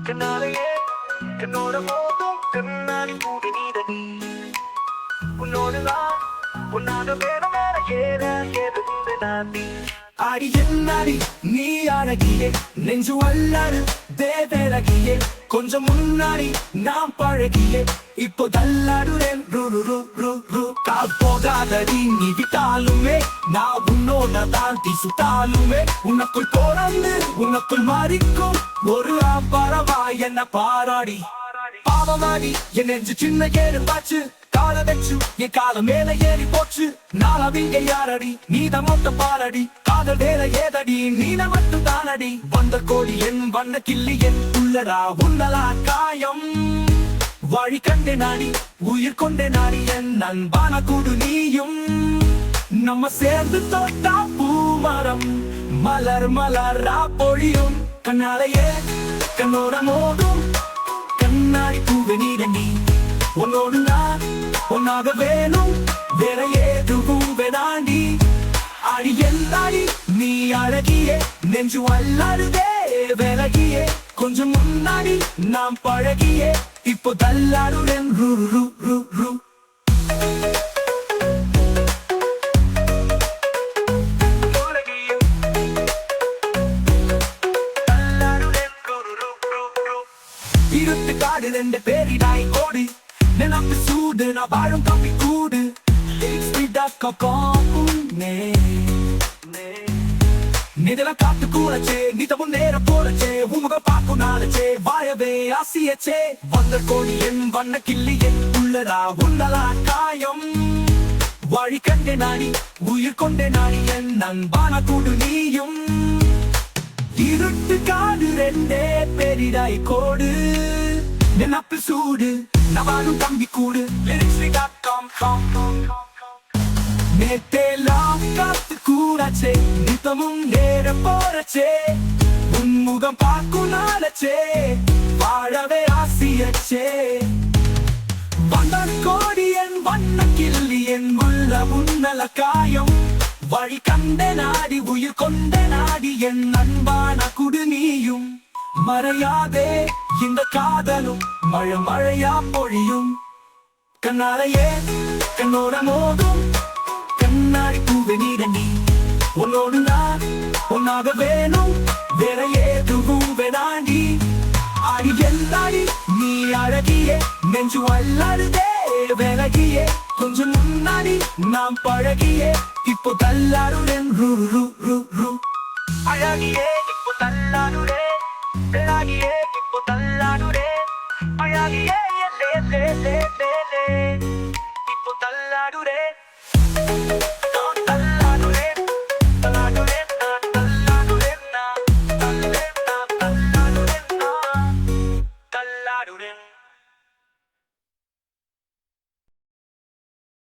கண்ணாலேயே கண்ணோட மோதும் கண்ணாடி கூடி நீதனி உன்னோடு நான் உன்னாக வேணும் வேற ஏது நாட்டி அடி என்னாடி நீ அழகியே நெஞ்சு வல்லாறு தேவரகியே கொஞ்சம் முன்னாடி நாம் பழகியே இப்போ தள்ளாடுறேன் கால் போகாதடி நீ விட்டாலுமே நான் உன்னோட தாண்டி சுட்டாலுமே உனக்குள் போறந்து உனக்குள் மாறிக்கும் ஒரு பரவா என்ன பாராடி பாவமாடி என் நெஞ்சு சின்ன கேடு பாச்சு கால வச்சு என் கால மேல ஏறி போச்சு நாளவிங்க யாரடி நீதான் மொத்தம் பாரடி காதல் வேலை ஏதடி நீன மட்டும் தானடி வந்த கோடி என் வண்ண கிள்ளி என் உள்ளடா உன்னலா காயம் வழி கண்டே நாடி உயிர் கொண்டே நாடி என் நண்பான கூடு நீயும் நம்ம சேர்ந்து தோட்டா பூமரம் மலர் மலரா பொழியும் கண்ணாலேயே கண்ணோட மோதும் கண்ணாடி பூவே நீடங்கி உன்னோடு நான் உன்னாக வேணும் வேற ஏதுவும் வேணாண்டி அடி எல்லாடி நீ அழகியே நெஞ்சு வல்லாடுதே விலகியே கொஞ்சம் முன்னாடி நாம் பழகியே இப்போ தள்ளாடுறேன் இருட்டு காடு ரெண்டு பேரிடாய் கோடு நிலப்பு சூடு நான் வாழும் தம்பி கூடு நிதல காத்து கூடச்சே நிதமும் நேர போறச்சே உமுக பார்க்கும் நாளச்சே வாயவே ஆசியச்சே வந்த கோடி என் வண்ண கிள்ளி என் உள்ளதா உன்னலா காயம் வழி கண்டே நாடி உயிர் கொண்டே நாடி என் நண்பான கூடு நீயும் இருட்டு காடு ரெண்டே பெரிதாய் கோடு நினப்பு சூடு நவாலும் தம்பி கூடு நேத்தேலாம் காத்து கூடாச்சே நித்தமும் நேர போறச்சே உன்முகம் பார்க்கும் நாளச்சே வாழவே ஆசியச்சே வந்த கோடி என் வண்ண கிள்ளி என் உள்ள உன்னல காயம் வழி கண்டே நாடி உயிர் கொண்டே நாடி என் அன்பான குடு நீயும் மறையாதே இந்த காதலும் மழை மழையா பொழியும் கண்ணாலேயே கண்ணோட மோதும் கண்ணாடி பூவே நீடங்கி உன்னோடு நான் உன்னாக வேணும் வேற ஏதுவும் வேணாண்டி அடி எல்லாடி நீ அழகியே நெஞ்சு வல்லாடுதே விலகியே கொஞ்சம் முன்னாடி நாம் பழகியே இப்போ தள்ளாடுறேன் அழகியே இப்போ தள்ளாடுறேன் விலகியே இப்போ தள்ளாடுறேன் அழகியே இப்போ தள்ளாடுறேன்